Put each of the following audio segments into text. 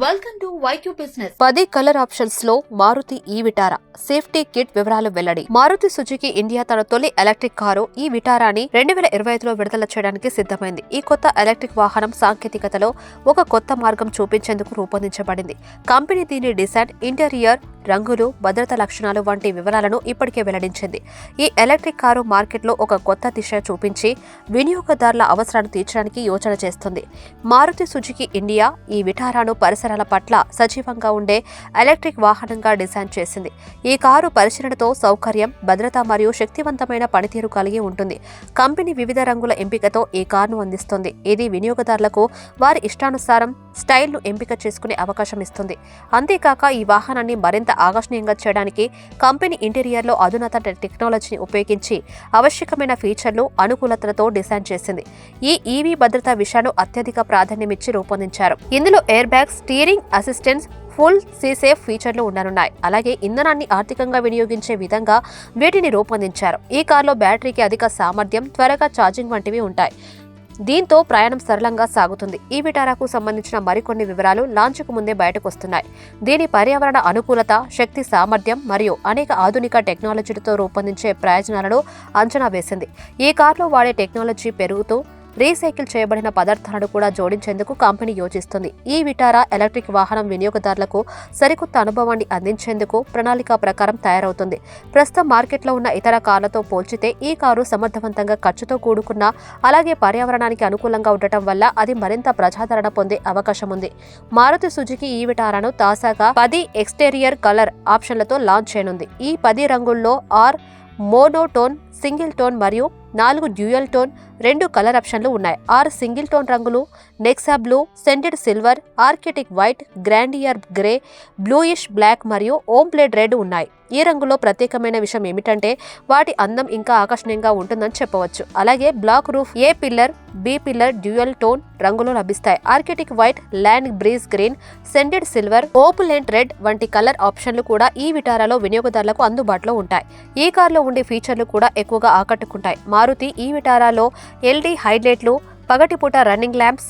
Welcome to YQ business. 10 colour options లో మారుతి ఈ Vitara safety kit వివరాలు వెల్లడి. మారుతి సుజుకి ఇండియా తన తొలి ఎలక్ట్రిక్ కారు ఈ విటారాని 2025లో విడుదల చేయడానికి సిద్ధమైంది. ఈ కొత్త ఎలక్ట్రిక్ వాహనం సాంకేతికతలో ఒక కొత్త మార్గం చూపించేందుకు రూపొందించబడింది. కంపెనీ దీని డిజైన్, ఇంటీరియర్, రంగులు, భద్రతా లక్షణాలు వంటి వివరాలను ఇప్పటికే వెల్లడించింది. ఈ ఎలక్ట్రిక్ కారు మార్కెట్లో ఒక కొత్త దిశ చూపించి వినియోగదారుల అవసరాన్ని తీర్చడానికి యోచన చేస్తుంది. మారుతి సుజుకి ఇండియా ఈ విటారాను పరిసరాల పట్ల సజీవంగా ఉండే ఎలక్ట్రిక్ వాహనంగా డిజైన్ చేసింది. ఈ కారు పరిశీలనతో సౌకర్యం, భద్రత మరియు శక్తివంతమైన పనితీరు కలిగి ఉంటుంది. కంపెనీ వివిధ రంగుల ఎంపికతో ఈ కారును అందిస్తుంది. ఇది వినియోగదారులకు వారి ఇష్టానుసారం స్టైల్ను ఎంపిక చేసుకునే అవకాశం ఇస్తుంది. అంతేకాక ఈ వాహనాన్ని మరింత ఆకర్షణీయంగా చేయడానికి కంపెనీ ఇంటీరియర్లో అధునాత టెక్నాలజీని ఉపయోగించి ఆవశ్యకమైన ఫీచర్లు, అనుకూలతలతో డిజైన్ చేసింది. ఈ ఈవీ భద్రతా విషయాన్ని అత్యధిక ప్రాధాన్యమిచ్చి రూపొందించారు. ఇందులో air bag, steering assistance, full సీసేఫ్ ఫీచర్లు ఉండనున్నాయి. అలాగే ఇంధనాన్ని ఆర్థికంగా వినియోగించే విధంగా వీటిని రూపొందించారు. ఈ కారులో బ్యాటరీకి అధిక సామర్థ్యం, త్వరగా ఛార్జింగ్ వంటివి ఉంటాయి. దీంతో ప్రయాణం సరళంగా సాగుతుంది. ఈ విటారాకు సంబంధించిన మరికొన్ని వివరాలు లాంచ్కు ముందే బయటకు వస్తున్నాయి. దీని పర్యావరణ అనుకూలత, శక్తి సామర్థ్యం మరియు అనేక ఆధునిక టెక్నాలజీలతో రూపొందించే ప్రయోజనాలను అంచనా వేసింది. ఈ కారులో వాడే టెక్నాలజీ పెరుగుతూ రీసైకిల్ చేయబడిన పదార్థాలను కూడా జోడించేందుకు కంపెనీ యోచిస్తుంది. ఈ విటారా ఎలక్ట్రిక్ వాహనం వినియోగదారులకు సరికొత్త అనుభవాన్ని అందించేందుకు ప్రణాళిక ప్రకారం తయారవుతుంది. ప్రస్తుతం మార్కెట్లో ఉన్న ఇతర కార్లతో పోల్చితే ఈ కారు సమర్థవంతంగా, ఖర్చుతో కూడుకున్న, అలాగే పర్యావరణానికి అనుకూలంగా ఉండటం వల్ల అది మరింత ప్రజాదరణ పొందే అవకాశం ఉంది. మారుతి సుజుకి ఈ విటారాను తాజాగా 10 ఎక్స్టీరియర్ కలర్ ఆప్షన్లతో లాంచ్ చేయనుంది. ఈ 10 రంగుల్లో 6 మోనోటోన్, సింగిల్ టోన్ మరియు 4 డ్యూయల్ టోన్ 2 కలర్ ఆప్షన్లు ఉన్నాయి. 6 సింగిల్ టోన్ రంగులు నెక్సా బ్లూ, సెంటెడ్ silver, Arctic white, grandeur grey, bluish black మరియు ఓమ్ బ్లేడ్ రెడ్ ఉన్నాయి. ఈ రంగులో ప్రత్యేకమైన విషయం ఏమిటంటే వాటి అందం ఇంకా ఆకర్షణీయంగా ఉంటుందని చెప్పవచ్చు. అలాగే black roof A pillar, B pillar dual tone రంగులో లభిస్తాయి. Arctic white, land breeze green, scented silver, opulent red వంటి కలర్ ఆప్షన్లు కూడా ఈ విటారాలో వినియోగదారులకు అందుబాటులో ఉంటాయి. ఈ కారులో ఉండే ఫీచర్లు కూడా ఎక్కువగా ఆకట్టుకుంటాయి. మారుతి ఈ విటారాలో ఎల్ఈడి హైలైట్లు, పగటిపూట రన్నింగ్ ల్యాంప్స్,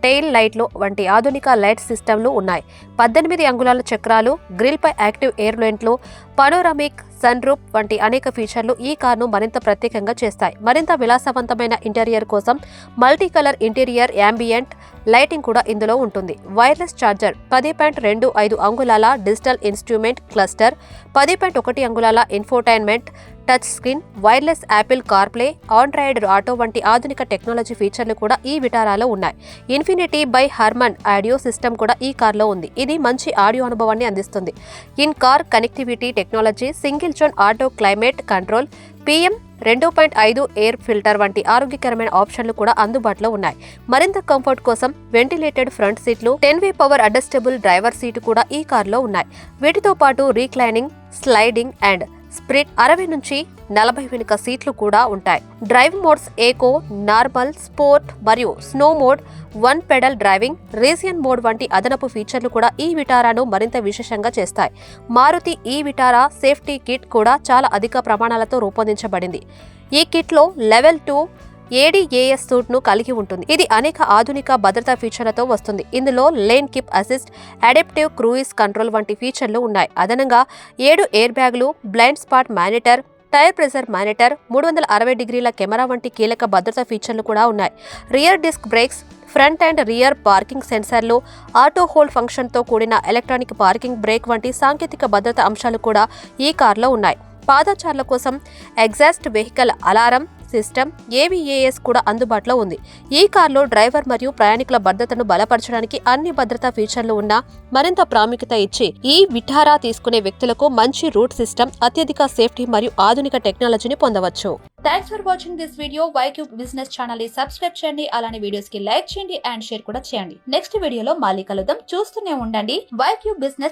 టెయిల్ లైట్లు వంటి ఆధునిక లైట్ సిస్టమ్లు ఉన్నాయి. 18 అంగుళాల చక్రాలు, గ్రిల్పై active air లెంట్లు, panoramic sun roof వంటి అనేక ఫీచర్లు ఈ కార్ను మరింత ప్రత్యేకంగా చేస్తాయి. మరింత విలాసవంతమైన ఇంటీరియర్ కోసం multi colour interior ambient lighting కూడా ఇందులో ఉంటుంది. వైర్లెస్ ఛార్జర్, 10.25 అంగుళాల డిజిటల్ ఇన్స్ట్రుమెంట్ క్లస్టర్, 10.1 అంగుళాల infotainment touch screen, wireless Apple CarPlay, Android auto వంటి ఆధునిక టెక్నాలజీ ఫీచర్లు కూడా ఈ విటారాలో ఉన్నాయి. Infinity by Harman audio system కూడా ఈ కార్లో ఉంది. ఇది మంచి ఆడియో అనుభవాన్ని అందిస్తుంది. In car connectivity technology, single zone auto climate control, PM 2.5 air filter వంటి ఆరోగ్యకరమైన ఆప్షన్లు కూడా అందుబాటులో ఉన్నాయి. మరింత కంఫర్ట్ కోసం వెంటిలేటెడ్ ఫ్రంట్ సీట్లు, 10-way power adjustable driver seat కూడా ఈ కారులో ఉన్నాయి. వీటితో పాటు రీక్లైనింగ్, స్లైడింగ్ అండ్ స్ప్రిట్ 60 నుంచి 40 వెనుక సీట్లు కూడా ఉంటాయి. Drive modes eco, normal, sport మరియు స్నో మోడ్, 1 పెడల్ డ్రైవింగ్, రేసియన్ మోడ్ వంటి అదనపు ఫీచర్లు కూడా ఈ విటారాను మరింత విశేషంగా చేస్తాయి. మారుతి ఈ విటారా సేఫ్టీ కిట్ కూడా చాలా అధిక ప్రమాణాలతో రూపొందించబడింది. ఈ కిట్లో లెవెల్ 2 ADAS సూట్ ను కలిగి ఉంటుంది. ఇది అనేక ఆధునిక భద్రతా ఫీచర్లతో వస్తుంది. ఇందులో lane keep assist, adaptive cruise control వంటి ఫీచర్లు ఉన్నాయి. అదనంగా 7 ఎయిర్ బ్యాగులు, blind spot monitor, tyre pressure monitor, 360 డిగ్రీల కెమెరా వంటి కీలక భద్రతా ఫీచర్లు కూడా ఉన్నాయి. Rear disc brakes, front and rear parking సెన్సార్లు, ఆటో హోల్డ్ ఫంక్షన్తో కూడిన ఎలక్ట్రానిక్ పార్కింగ్ బ్రేక్ వంటి సాంకేతిక భద్రతా అంశాలు కూడా ఈ కార్లో ఉన్నాయి. పాదచారుల కోసం exhaust vehicle alarm system, AVAS కూడా అందుబాటులో ఉంది. ఈ కార్లో డ్రైవర్ మరియు ప్రయాణికుల భద్రతను బలపరచడానికి అన్ని భద్రతా ఫీచర్లు ఉన్న మరింత ప్రాముఖ్యత ఇచ్చి ఈ విటారా తీసుకునే వ్యక్తులకు మంచి రూట్ సిస్టమ్, అత్యధిక సేఫ్టీ మరియు ఆధునిక టెక్నాలజీని పొందవచ్చు. Thanks for watching this video. YQ business channel ని సబ్స్క్రైబ్ చేయండి. అలానే వీడియోస్ కి లైక్ చేయండి అండ్ షేర్ కూడా చేయండి. నెక్స్ట్ వీడియోలో మళ్ళీ కలుద్దాం. చూస్తూనే ఉండండి YQ బిజినెస్.